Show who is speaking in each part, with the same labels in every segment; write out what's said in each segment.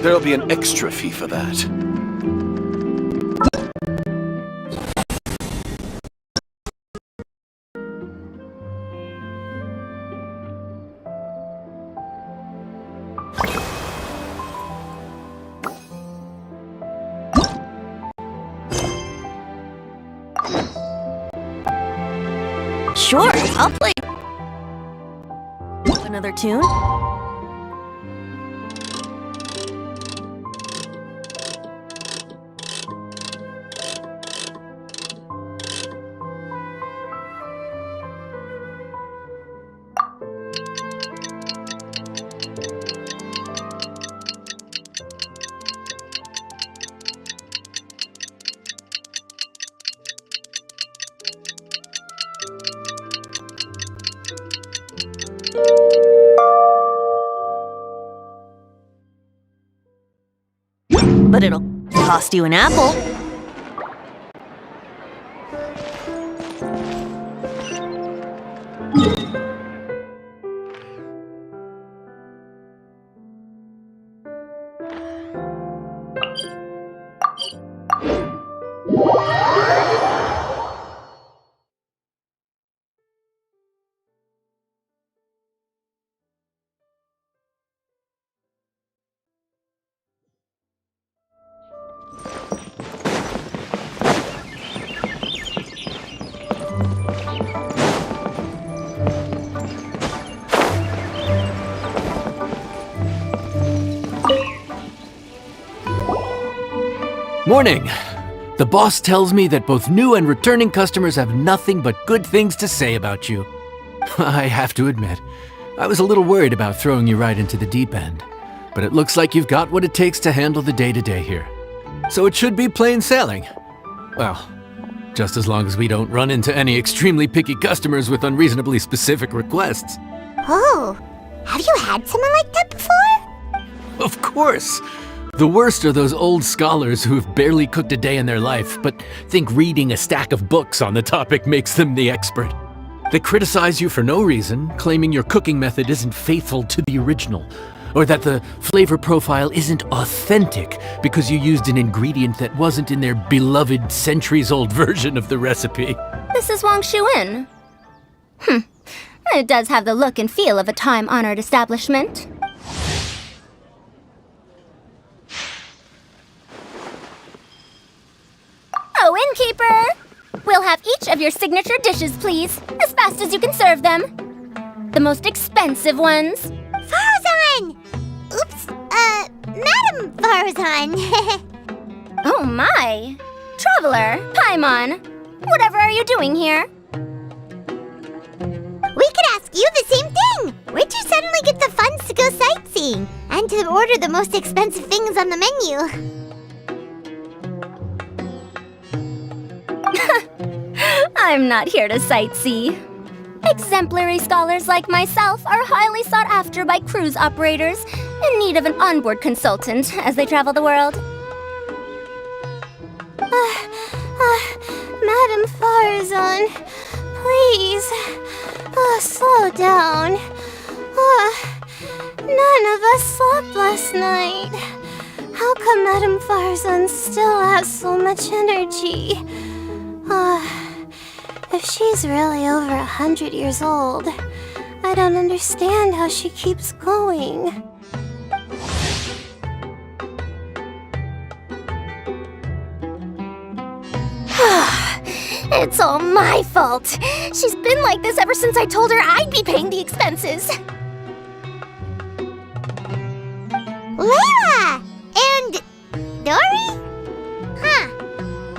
Speaker 1: There'll be an extra fee for that.
Speaker 2: Sure, I'll play another tune. But it'll cost you an apple.
Speaker 3: Morning! The boss tells me that both new and returning customers have nothing but good things to say about you. I have to admit, I was a little worried about throwing you right into the deep end, but it looks like you've got what it takes to handle the day-to-day here. So it should be plain sailing. Well, just as long as we don't run into any extremely picky customers with unreasonably specific requests.
Speaker 4: Oh, have you had someone like that before?
Speaker 3: Of course! The worst are those old scholars who've barely cooked a day in their life, but think reading a stack of books on the topic makes them the expert. They criticize you for no reason, claiming your cooking method isn't faithful to the original, or that the flavor profile isn't authentic because you used an ingredient that wasn't in their beloved centuries-old version of the recipe.
Speaker 4: This is Wang Shuin. It does have the look and feel of a time-honored establishment. Oh, innkeeper! We'll have each of your signature dishes, please, as fast as you can serve them. The most expensive ones.
Speaker 5: Farzan! Oops, Madam Farzan.
Speaker 4: Oh my! Traveler, Paimon, whatever are you doing here?
Speaker 5: We could ask you the same thing! Where'd you suddenly get the funds to go sightseeing? And to order the most expensive things on the menu?
Speaker 4: I'm not here to sightsee. Exemplary scholars like myself are highly sought after by cruise operators in need of an onboard consultant as they travel the world. Madam Farzan, please, slow down. None of us slept last night. How come Madam Farzan still has so much energy? If she's really over 100 years old, I don't understand how she keeps going. It's all my fault. She's been like this ever since I told her I'd be paying the expenses.
Speaker 5: Layla! And Dory?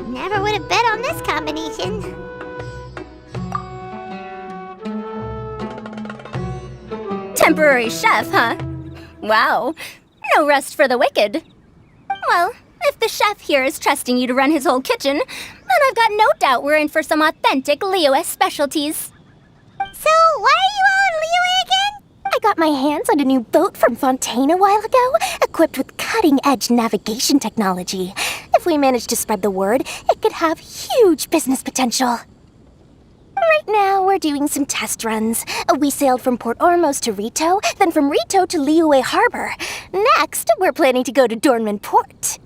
Speaker 5: Never would have bet on this combination.
Speaker 4: Temporary chef, huh? Wow. No rest for the wicked. Well, if the chef here is trusting you to run his whole kitchen, then I've got no doubt we're in for some authentic Liyue specialties.
Speaker 5: So, why are you all in Liyue again?
Speaker 2: I got my hands on a new boat from Fontaine a while ago, equipped with cutting-edge navigation technology. If we manage to spread the word, it could have huge business potential. Right now, we're doing some test runs. We sailed from Port Ormos to Rito, then from Rito to Liyue Harbor. Next, we're planning to go to Dornman Port.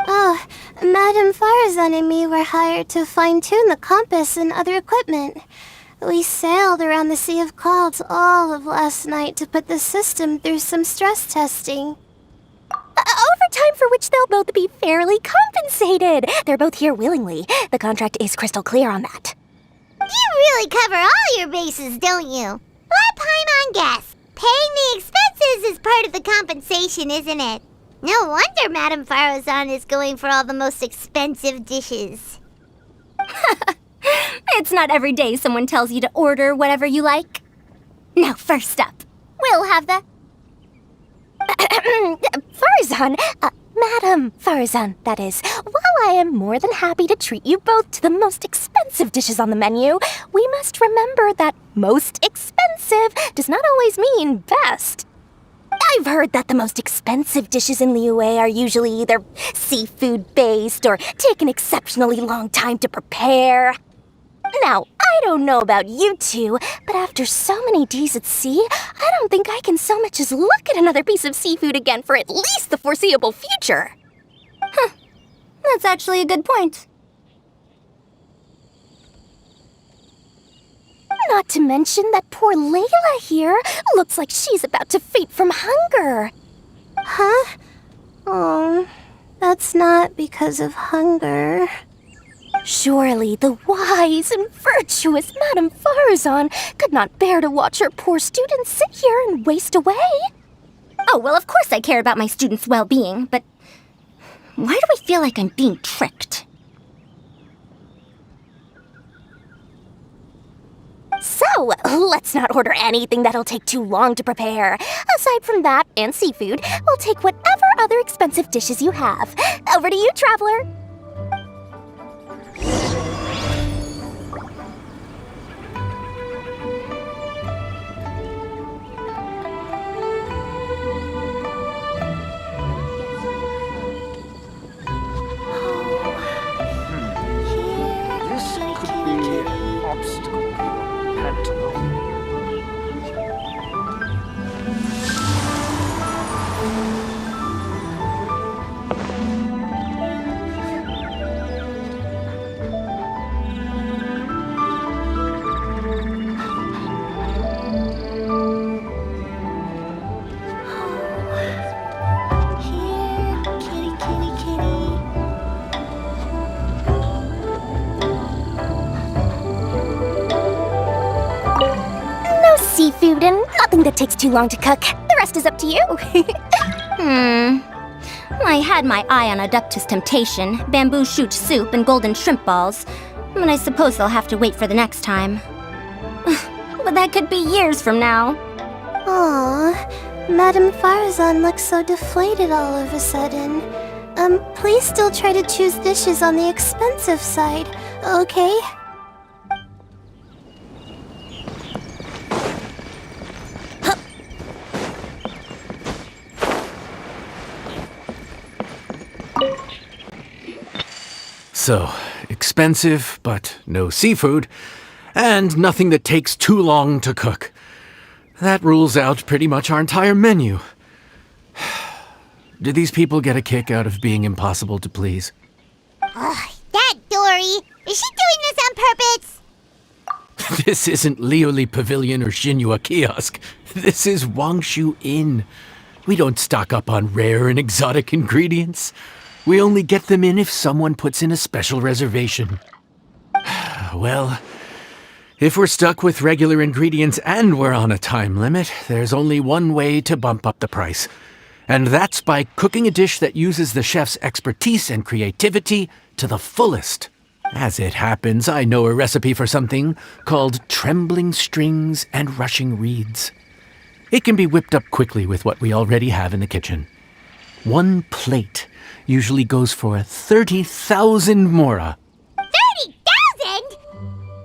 Speaker 5: Oh, Madame Farazan and me were hired to fine-tune the compass and other equipment. We sailed around the Sea of Clouds all of last night to put the system through some stress testing.
Speaker 2: Overtime for which they'll both be fairly compensated. They're both here willingly. The contract is crystal clear on that.
Speaker 5: You really cover all your bases, don't you? Let Paimon guess. Paying the expenses is part of the compensation, isn't it? No wonder Madame Farazan is going for all the most expensive dishes.
Speaker 4: It's not every day someone tells you to order whatever you like. Now, first up, we'll have the...
Speaker 2: Farazan, Madam Farazan, that is. While I am more than happy to treat you both to the most expensive dishes on the menu, we must remember that most expensive does not always mean best. I've heard that the most expensive dishes in Liyue are usually either seafood-based or take an exceptionally long time to prepare. Now, I don't know about you two, but after so many days at sea, I don't think I can so much as look at another piece of seafood again for at least the foreseeable future.
Speaker 4: That's actually a good point.
Speaker 2: Not to mention that poor Layla here looks like she's about to faint from hunger.
Speaker 5: Huh? Oh, that's not because of hunger.
Speaker 2: Surely the wise and virtuous Madame Farazan could not bear to watch her poor students sit here and waste away.
Speaker 4: Oh, well, of course I care about my students' well-being, but why do I feel like I'm being tricked?
Speaker 2: So, let's not order anything that'll take too long to prepare. Aside from that and seafood, we'll take whatever other expensive dishes you have. Over to you, traveler.
Speaker 1: This could be an obstacle we had to overcome.
Speaker 2: Seafood and nothing that takes too long to cook. The rest is up to you.
Speaker 4: I had my eye on Adeptus Temptation, bamboo shoot soup, and golden shrimp balls, but I suppose they'll have to wait for the next time. But that could be years from now.
Speaker 5: Aw, Madame Farazan looks so deflated all of a sudden. Please still try to choose dishes on the expensive side, okay?
Speaker 3: So, expensive, but no seafood, and nothing that takes too long to cook. That rules out pretty much our entire menu. Do these people get a kick out of being impossible to please?
Speaker 5: Ugh, that Dory! Is she doing this on purpose?
Speaker 3: This isn't Lioli Pavilion or Shinua Kiosk. This is Wangshu Inn. We don't stock up on rare and exotic ingredients. We only get them in if someone puts in a special reservation. Well, if we're stuck with regular ingredients and we're on a time limit, there's only one way to bump up the price. And that's by cooking a dish that uses the chef's expertise and creativity to the fullest. As it happens, I know a recipe for something called trembling strings and rushing reeds. It can be whipped up quickly with what we already have in the kitchen. One plate usually goes for 30,000 mora.
Speaker 5: 30,000?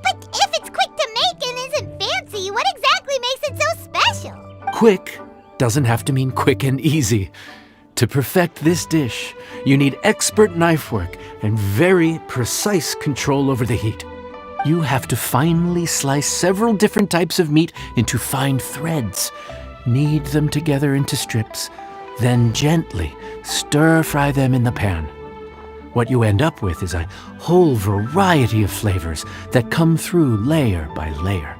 Speaker 5: But if it's quick to make and isn't fancy, what exactly makes it so special?
Speaker 3: Quick doesn't have to mean quick and easy. To perfect this dish, you need expert knife work and very precise control over the heat. You have to finely slice several different types of meat into fine threads, knead them together into strips, then gently stir-fry them in the pan. What you end up with is a whole variety of flavors that come through layer by layer.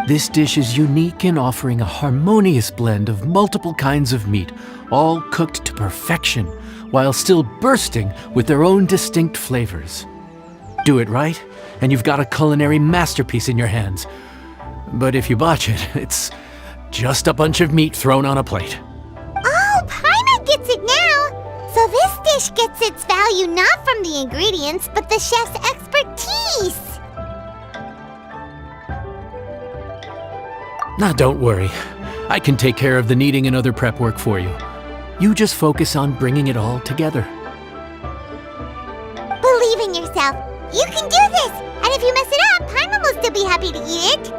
Speaker 3: This dish is unique in offering a harmonious blend of multiple kinds of meat, all cooked to perfection, while still bursting with their own distinct flavors. Do it right, and you've got a culinary masterpiece in your hands. But if you botch it, it's just a bunch of meat thrown on a plate.
Speaker 5: Oh, Paimon gets it now! So this dish gets its value not from the ingredients, but the chef's expertise!
Speaker 3: Now don't worry, I can take care of the kneading and other prep work for you. You just focus on bringing it all together.
Speaker 5: Believe in yourself. You can do this! And if you mess it up, Paimon will still be happy to eat it.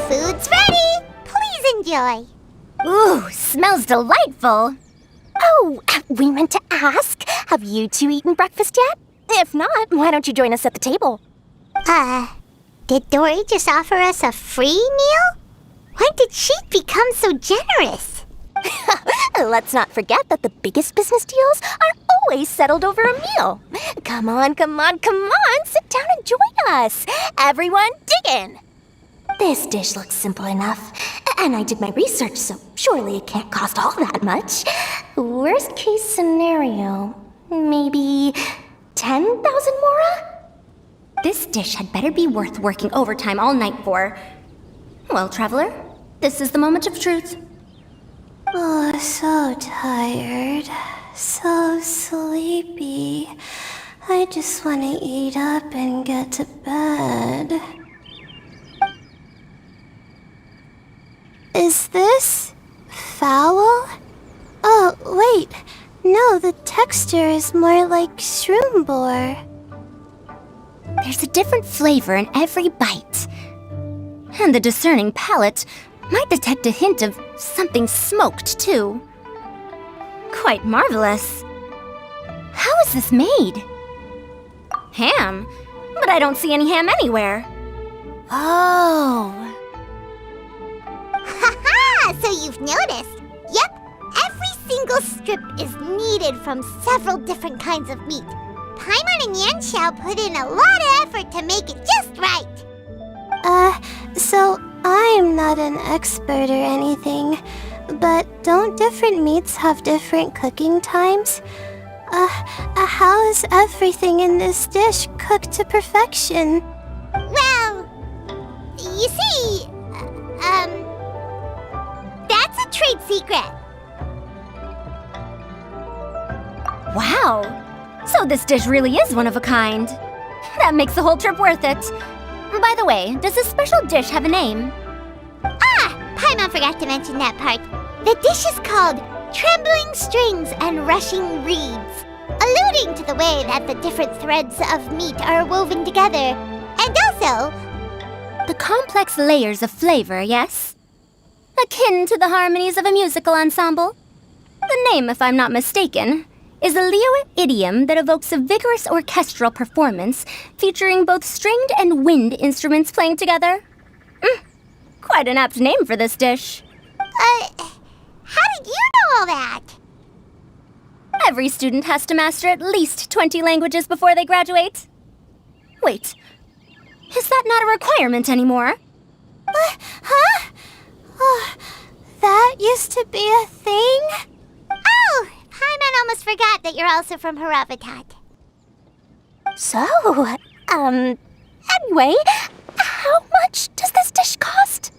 Speaker 5: Food's ready! Please enjoy!
Speaker 4: Ooh, smells delightful.
Speaker 2: Oh, we meant to ask, have you two eaten breakfast yet? If not, why don't you join us at the table?
Speaker 5: Did Dory just offer us a free meal? When did she become so generous?
Speaker 2: Let's not forget that the biggest business deals are always settled over a meal. Come on, sit down and join us. Everyone, dig in. This dish looks simple enough, and I did my research, so surely it can't cost all that much. Worst case scenario, maybe 10,000 mora?
Speaker 4: This dish had better be worth working overtime all night for. Well, traveler, this is the moment of truth.
Speaker 5: Oh, so tired. So sleepy. I just want to eat up and get to bed. Is this foul? Oh, wait. No, the texture is more like shroom boar.
Speaker 4: There's a different flavor in every bite. And the discerning palate might detect a hint of something smoked, too. Quite marvelous. How is this made? Ham? But I don't see any ham anywhere.
Speaker 2: Oh.
Speaker 5: Haha! So you've noticed? Yep, every single strip is needed from several different kinds of meat. Paimon and Yanxiao put in a lot of effort to make it just right. So I'm not an expert or anything, but don't different meats have different cooking times? How is everything in this dish cooked to perfection? Well, you see, that's a trade secret.
Speaker 4: Wow. So this dish really is one of a kind. That makes the whole trip worth it. By the way, does this special dish have a name?
Speaker 5: Paimon forgot to mention that part. The dish is called Trembling Strings and Rushing Reeds, alluding to the way that the different threads of meat are woven together, and also
Speaker 4: The complex layers of flavor, yes? Akin to the harmonies of a musical ensemble? The name, if I'm not mistaken, is a Liyue idiom that evokes a vigorous orchestral performance featuring both stringed and wind instruments playing together. Quite an apt name for this dish.
Speaker 5: how did you know all that?
Speaker 4: Every student has to master at least 20 languages before they graduate. Wait, is that not a requirement anymore?
Speaker 5: Huh? Oh, that used to be a thing? Oh, Paimon almost forgot that you're also from Haravatat.
Speaker 2: So, anyway, how much does this dish cost?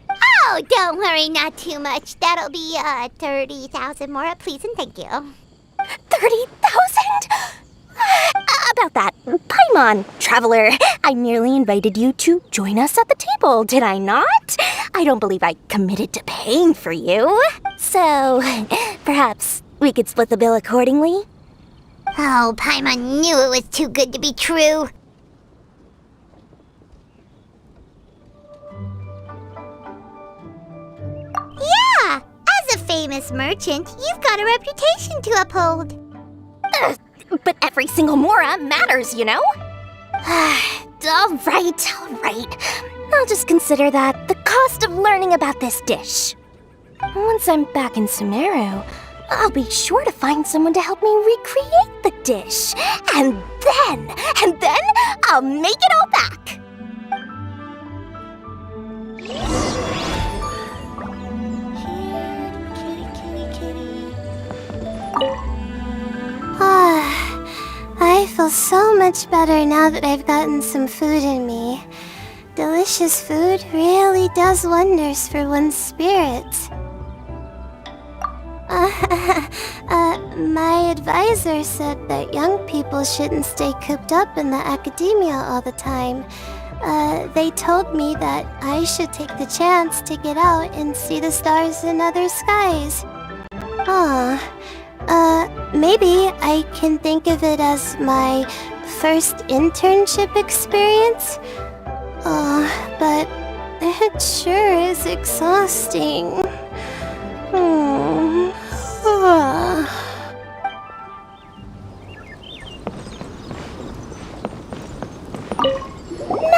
Speaker 5: Oh, don't worry, not too much. That'll be, 30,000 more, please and thank you.
Speaker 2: 30,000? About that, Paimon, traveler, I merely invited you to join us at the table, did I not? I don't believe I committed to paying for you. So, perhaps we could split the bill accordingly?
Speaker 5: Oh, Paimon knew it was too good to be true. Yeah, as a famous merchant, you've got a reputation to uphold.
Speaker 2: But every single mora matters, you know? all right. I'll just consider that the cost of learning about this dish. Once I'm back in Sumeru, I'll be sure to find someone to help me recreate the dish. And then I'll make it all back.
Speaker 5: I feel so much better now that I've gotten some food in me. Delicious food really does wonders for one's spirits. My advisor said that young people shouldn't stay cooped up in the academia all the time. They told me that I should take the chance to get out and see the stars in other skies. Maybe I can think of it as my first internship experience. But it sure is exhausting.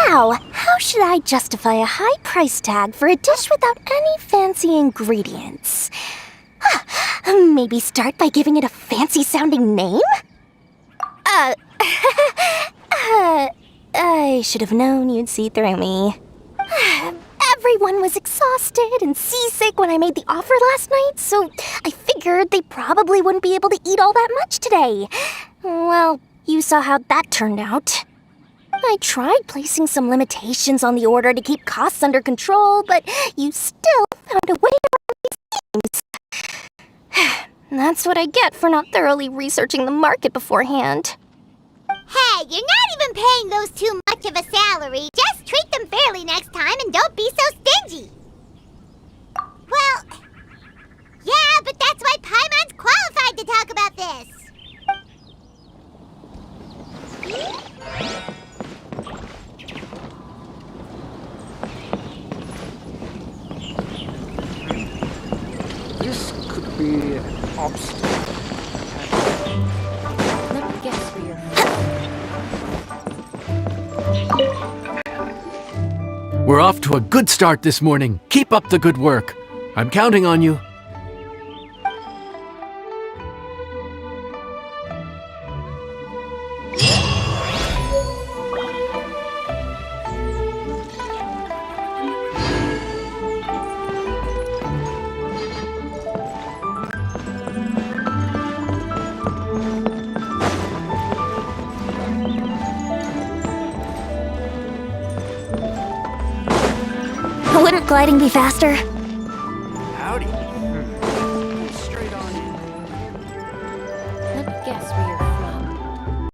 Speaker 2: Now, how should I justify a high price tag for a dish without any fancy ingredients? Maybe start by giving it a fancy-sounding name? I should have known you'd see through me. Everyone was exhausted and seasick when I made the offer last night, so I figured they probably wouldn't be able to eat all that much today. Well, you saw how that turned out. I tried placing some limitations on the order to keep costs under control, but you still found a way around these things. That's what I get for not thoroughly researching the market beforehand.
Speaker 5: Hey, you're not even paying those too much of a salary. Just treat them fairly next time and don't be so stingy. Well, yeah, but that's why Paimon's qualified to talk about this.
Speaker 1: This could be an obstacle.
Speaker 2: Let me guess for your
Speaker 3: We're off to a good start this morning. Keep up the good work. I'm counting on you.
Speaker 2: Wouldn't gliding be faster?